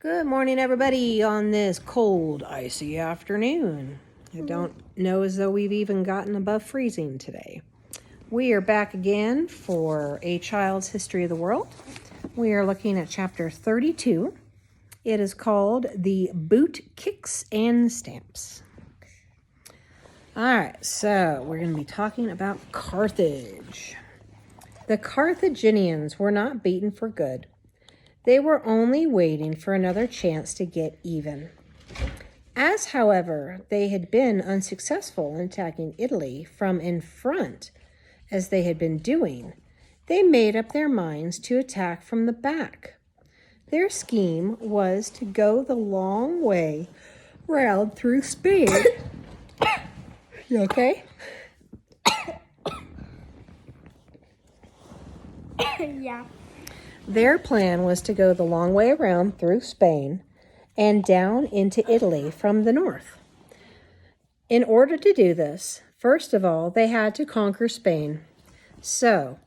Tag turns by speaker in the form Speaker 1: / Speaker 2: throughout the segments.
Speaker 1: Good morning, everybody, on this cold, icy afternoon. I don't know as though we've even gotten above freezing today. We are back again for A Child's History of the World. We are looking at chapter 32. It is called The Boot Kicks and Stamps. All right, so we're going to be talking about Carthage. The Carthaginians were not beaten for good. They were only waiting for another chance to get even. As, however, they had been unsuccessful in attacking Italy from in front, as they had been doing, they made up their minds to attack from the back. Their scheme was to go the long way round through Spain. You okay?
Speaker 2: Yeah.
Speaker 1: Their plan was to go the long way around through Spain and down into Italy from the north. In order to do this, first of all, they had to conquer Spain so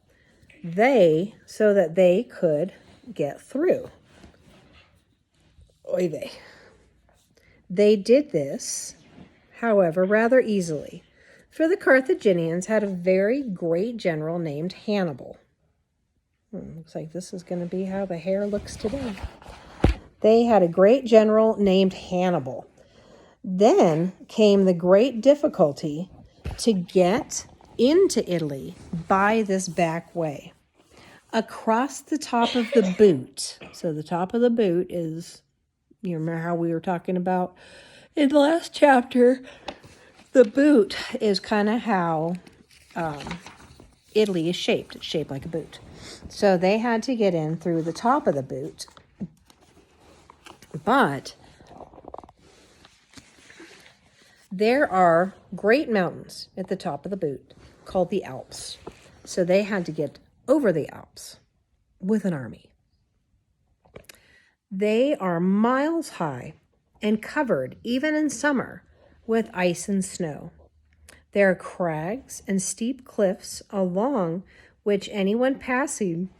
Speaker 1: that they could get through. Oy vey. They did this, however, rather easily, for the Carthaginians had a very great general named Hannibal. Looks like this is going to be how the hair looks today. They had a great general named Hannibal. Then came the great difficulty to get into Italy by this back way. Across the top of the boot. So the top of the boot is, you remember how we were talking about in the last chapter, the boot is kind of how Italy is shaped. It's shaped like a boot. So they had to get in through the top of the boot. But there are great mountains at the top of the boot called the Alps. So they had to get over the Alps with an army. They are miles high and covered, even in summer, with ice and snow. There are crags and steep cliffs along which anyone passing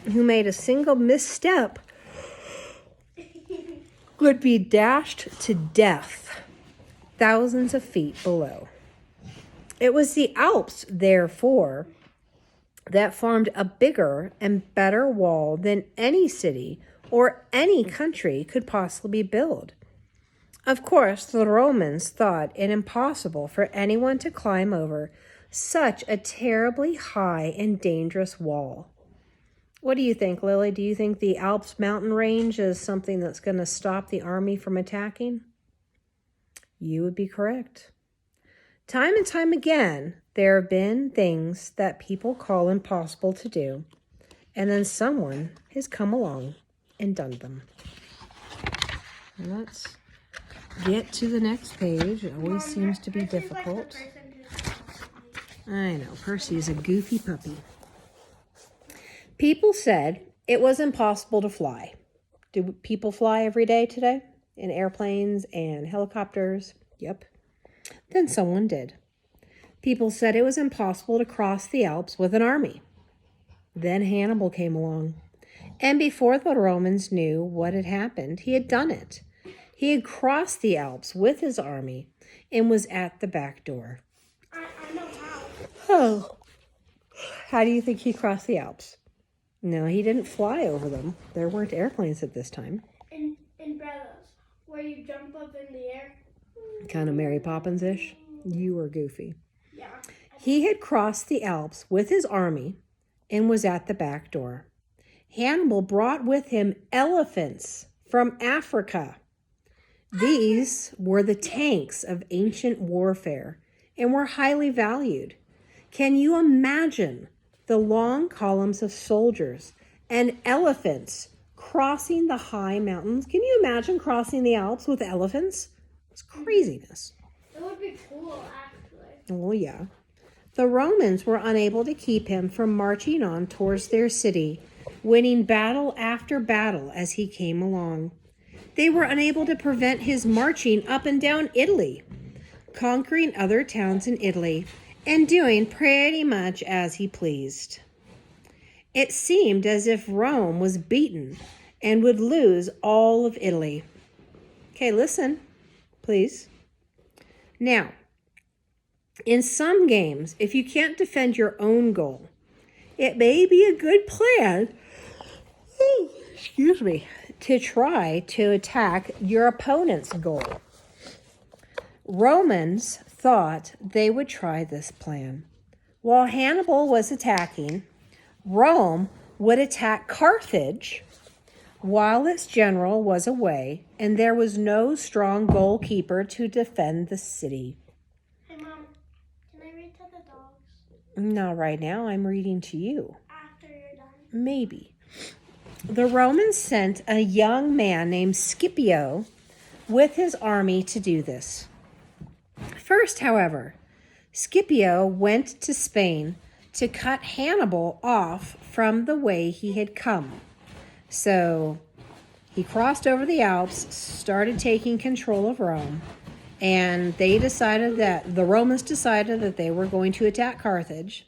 Speaker 1: who made a single misstep would be dashed to death thousands of feet below. It was the Alps, therefore, that formed a bigger and better wall than any city or any country could possibly build. Of course, the Romans thought it impossible for anyone to climb over such a terribly high and dangerous wall. What do you think, Lily? Do you think the Alps mountain range is something that's going to stop the army from attacking? You would be correct. Time and time again, there have been things that people call impossible to do, and then someone has come along and done them. Let's get to the next page. It always seems to be difficult. I know, Percy is a goofy puppy. People said it was impossible to fly. Do people fly every day today? In airplanes and helicopters? Yep. Then someone did. People said it was impossible to cross the Alps with an army. Then Hannibal came along. And before the Romans knew what had happened, he had done it. He had crossed the Alps with his army and was at the back door.
Speaker 2: I know how.
Speaker 1: Oh. How do you think he crossed the Alps? No, he didn't fly over them. There weren't airplanes at this time.
Speaker 2: In Brothers, where you jump up in the air.
Speaker 1: Kind of Mary Poppins-ish. You were goofy.
Speaker 2: Yeah.
Speaker 1: He had crossed the Alps with his army and was at the back door. Hannibal brought with him elephants from Africa. These were the tanks of ancient warfare and were highly valued. Can you imagine the long columns of soldiers and elephants crossing the high mountains? Can you imagine crossing the Alps with elephants? It's craziness.
Speaker 2: It would be cool, actually.
Speaker 1: Oh, yeah. The Romans were unable to keep him from marching on towards their city, winning battle after battle as he came along. They were unable to prevent his marching up and down Italy, conquering other towns in Italy, and doing pretty much as he pleased. It seemed as if Rome was beaten and would lose all of Italy. Okay, listen, please. Now, in some games, if you can't defend your own goal, it may be a good plan, to try to attack your opponent's goal. Romans thought they would try this plan. While Hannibal was attacking, Rome would attack Carthage while its general was away, and there was no strong goalkeeper to defend the city.
Speaker 2: Hey, Mom, can I read to the dogs?
Speaker 1: Not right now. I'm reading to you.
Speaker 2: After you're done.
Speaker 1: Maybe. The Romans sent a young man named Scipio with his army to do this. First, however, Scipio went to Spain to cut Hannibal off from the way he had come. So he crossed over the Alps, started taking control of Rome, and the Romans decided that they were going to attack Carthage,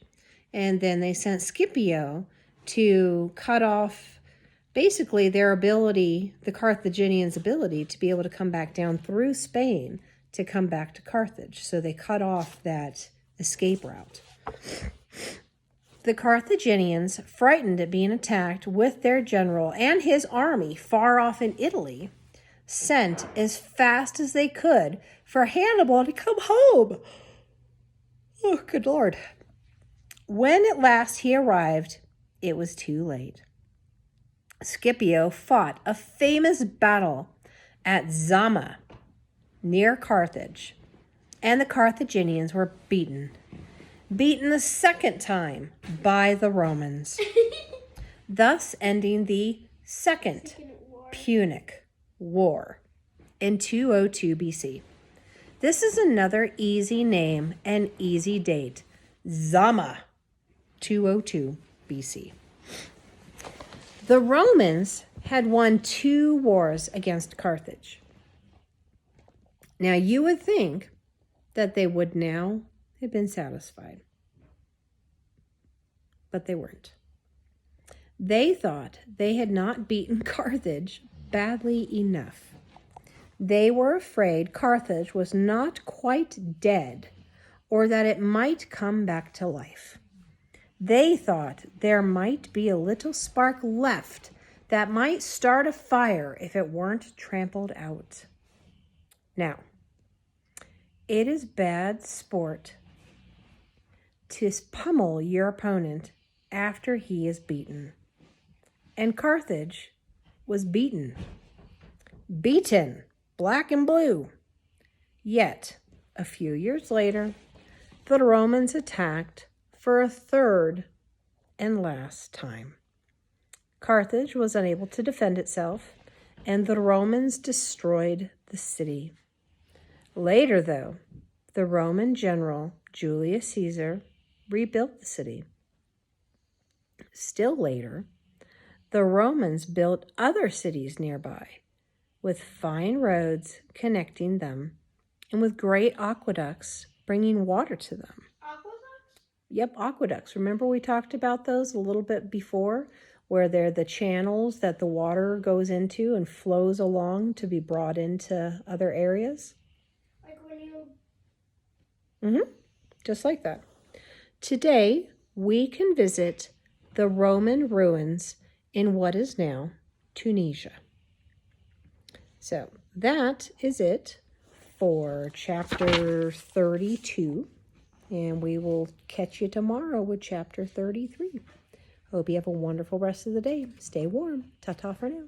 Speaker 1: and then they sent Scipio to cut off basically their ability, the Carthaginians' ability to be able to come back down through Spain to come back to Carthage. So they cut off that escape route. The Carthaginians, frightened at being attacked with their general and his army far off in Italy, sent as fast as they could for Hannibal to come home. Oh, good Lord. When at last he arrived, it was too late. Scipio fought a famous battle at Zama, near Carthage, and the Carthaginians were beaten the second time by the Romans, thus ending the Second Punic War in 202 BC. This is another easy name and easy date, Zama, 202 BC. The Romans had won 2 wars against Carthage. Now, you would think that they would now have been satisfied, but they weren't. They thought they had not beaten Carthage badly enough. They were afraid Carthage was not quite dead, or that it might come back to life. They thought there might be a little spark left that might start a fire if it weren't trampled out. Now, it is bad sport to pummel your opponent after he is beaten. And Carthage was beaten. Beaten, black and blue. Yet, a few years later, the Romans attacked for a third and last time. Carthage was unable to defend itself, and the Romans destroyed the city. Later, though, the Roman general Julius Caesar rebuilt the city. Still later, the Romans built other cities nearby, with fine roads connecting them, and with great aqueducts bringing water to them. Yep, aqueducts. Remember we talked about those a little bit before, where they're the channels that the water goes into and flows along to be brought into other areas?
Speaker 2: Like when you...
Speaker 1: Just like that. Today, we can visit the Roman ruins in what is now Tunisia. So that is it for chapter 32. And we will catch you tomorrow with chapter 33. Hope you have a wonderful rest of the day. Stay warm. Ta-ta for now.